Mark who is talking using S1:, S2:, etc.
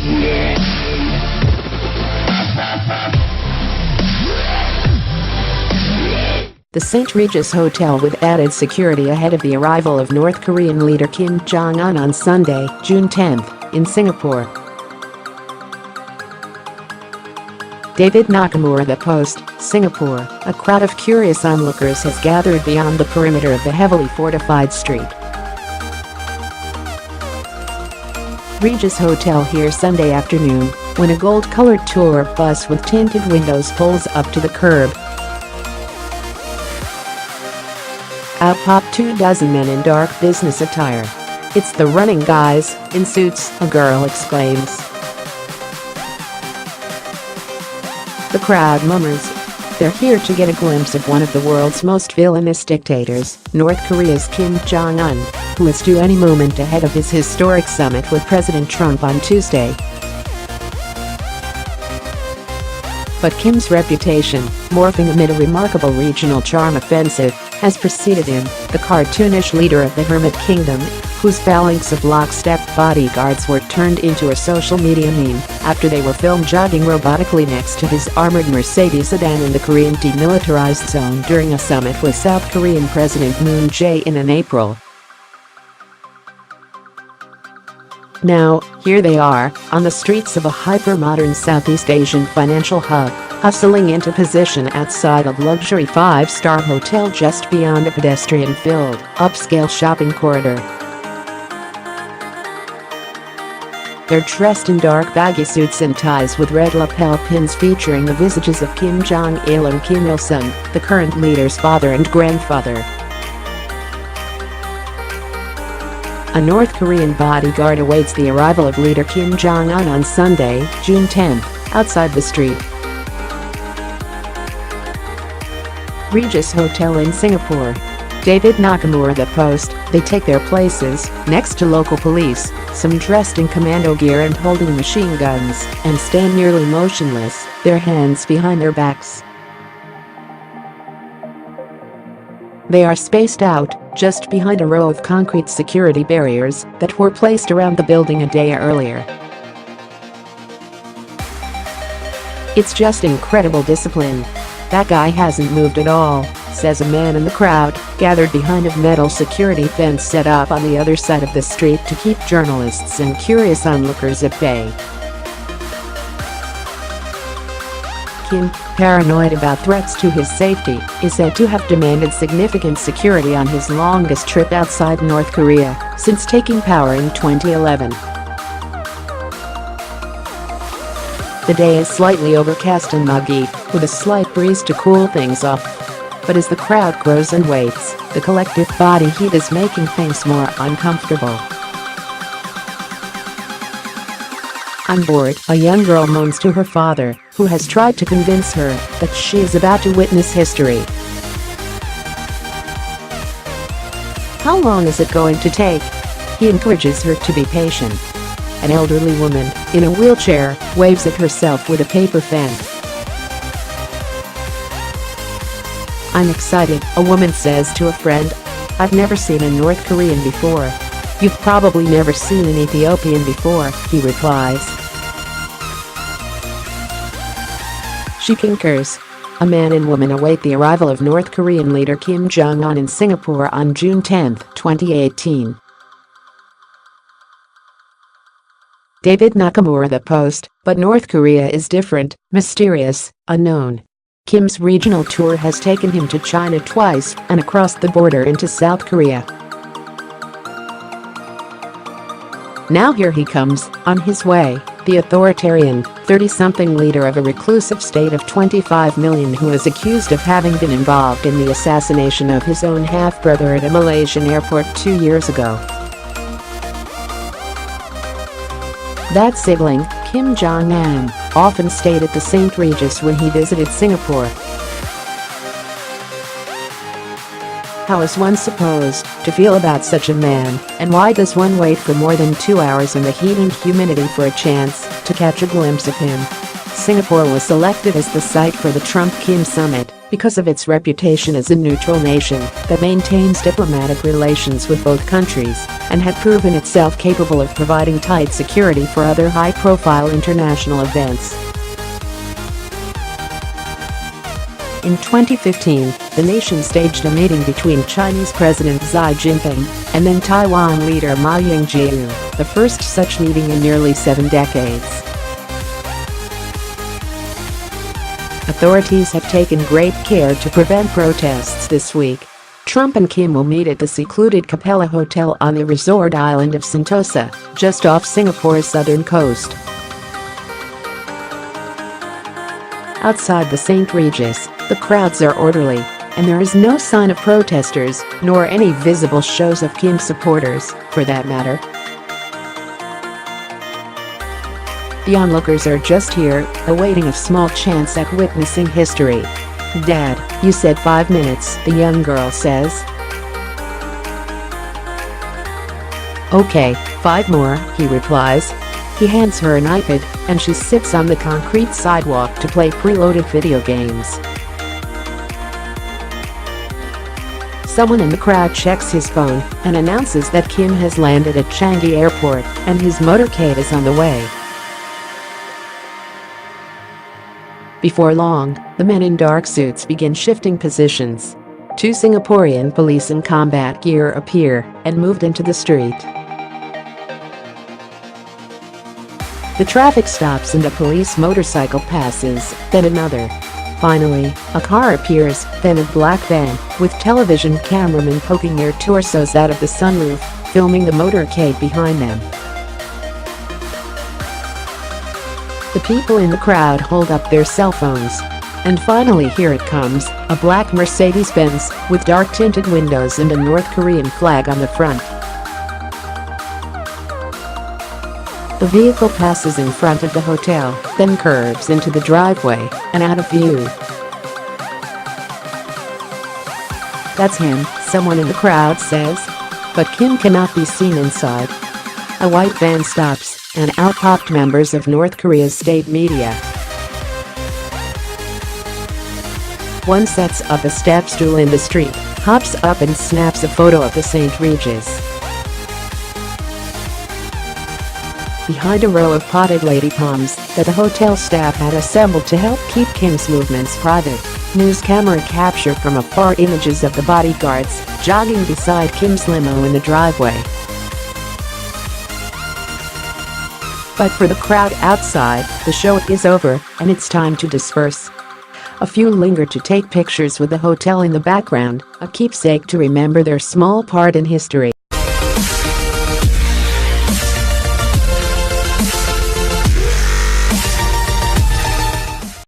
S1: The St. Regis Hotel with added security ahead of the arrival of North Korean leader Kim Jong-un on Sunday, June 10, in Singapore. David Nakamura, The Post, Singapore. A crowd of curious onlookers has gathered beyond the perimeter of the heavily fortified street. Regis Hotel here Sunday afternoon, when a gold-colored tour bus with tinted windows pulls up to the curb. Out pop 24 men in dark business attire. "It's the running guys, in suits," a girl exclaims. The crowd murmurs. They're here to get a glimpse of one of the world's most villainous dictators, North Korea's Kim Jong-un, who is due any moment ahead of his historic summit with President Trump on Tuesday. But Kim's reputation, morphing amid a remarkable regional charm offensive, has preceded him, the cartoonish leader of the Hermit Kingdom, whose phalanx of lockstep bodyguards were turned into a social media meme after they were filmed jogging robotically next to his armored Mercedes sedan in the Korean demilitarized zone during a summit with South Korean President Moon Jae-in in April. Now, here they are, on the streets of a hyper-modern Southeast Asian financial hub, hustling into position outside a luxury five-star hotel just beyond a pedestrian-filled, upscale shopping corridor. They're dressed in dark baggy suits and ties with red lapel pins featuring the visages of Kim Jong-il and Kim Il-sung, the current leader's father and grandfather. A North Korean bodyguard awaits the arrival of leader Kim Jong-un on Sunday, June 10, outside the street. Regis Hotel in Singapore. David Nakamura, The Post. They take their places, next to local police, some dressed in commando gear and holding machine guns, and stand nearly motionless, their hands behind their backs. They are spaced out, just behind a row of concrete security barriers that were placed around the building a day earlier. "It's just incredible discipline. That guy hasn't moved at all," says a man in the crowd, gathered behind a metal security fence set up on the other side of the street to keep journalists and curious onlookers at bay. Kim, paranoid about threats to his safety, is said to have demanded significant security on his longest trip outside North Korea since taking power in 2011. The day is slightly overcast and muggy, with a slight breeze to cool things off. But as the crowd grows and waits, the collective body heat is making things more uncomfortable. On board, a young girl moans to her father, who has tried to convince her that she is about to witness history. "How long is it going to take?" He encourages her to be patient. An elderly woman, in a wheelchair, waves at herself with a paper fan. "I'm excited," a woman says to a friend. "I've never seen a North Korean before." "You've probably never seen an Ethiopian before," he replies. She concurs. A man and woman await the arrival of North Korean leader Kim Jong-un in Singapore on June 10, 2018. David Nakamura, The Post. But North Korea is different, mysterious, unknown. Kim's regional tour has taken him to China twice and across the border into South Korea. Now here he comes, on his way, the authoritarian, 30-something leader of a reclusive state of 25 million who is accused of having been involved in the assassination of his own half-brother at a Malaysian airport 2 years ago. That sibling, Kim Jong-un, often stayed at the St. Regis when he visited Singapore. How is one supposed to feel about such a man, and why does one wait for more than 2 hours in the heat and humidity for a chance to catch a glimpse of him? Singapore was selected as the site for the Trump-Kim summit because of its reputation as a neutral nation that maintains diplomatic relations with both countries and had proven itself capable of providing tight security for other high-profile international events. In 2015, the nation staged a meeting between Chinese President Xi Jinping and then Taiwan leader Ma Ying-jeou, the first such meeting in nearly 7 decades. Authorities have taken great care to prevent protests this week. Trump and Kim will meet at the secluded Capella Hotel on the resort island of Sentosa, just off Singapore's southern coast. Outside the St. Regis, the crowds are orderly, and there is no sign of protesters, nor any visible shows of Kim supporters, for that matter. The onlookers are just here, awaiting a small chance at witnessing history. "Dad, you said 5 minutes," the young girl says. "Okay, 5 more," he replies. He hands her an iPad, and she sits on the concrete sidewalk to play preloaded video games. Someone in the crowd checks his phone and announces that Kim has landed at Changi Airport and his motorcade is on the way. Before long, the men in dark suits begin shifting positions. 2 Singaporean police in combat gear appear and moved into the street. The traffic stops and a police motorcycle passes, then another. Finally, a car appears, then a black van, with television cameramen poking their torsos out of the sunroof, filming the motorcade behind them. The people in the crowd hold up their cell phones. And finally here it comes, a black Mercedes-Benz with dark-tinted windows and a North Korean flag on the front. The vehicle passes in front of the hotel, then curves into the driveway and out of view. "That's him," someone in the crowd says. But Kim cannot be seen inside. A white van stops, and out popped members of North Korea's state media. One sets up a step stool in the street, hops up and snaps a photo of the St. Regis. Behind a row of potted lady palms that the hotel staff had assembled to help keep Kim's movements private, news camera capture from afar images of the bodyguards jogging beside Kim's limo in the driveway. But for the crowd outside, the show is over and it's time to disperse. A few linger to take pictures with the hotel in the background, a keepsake to remember their small part in history.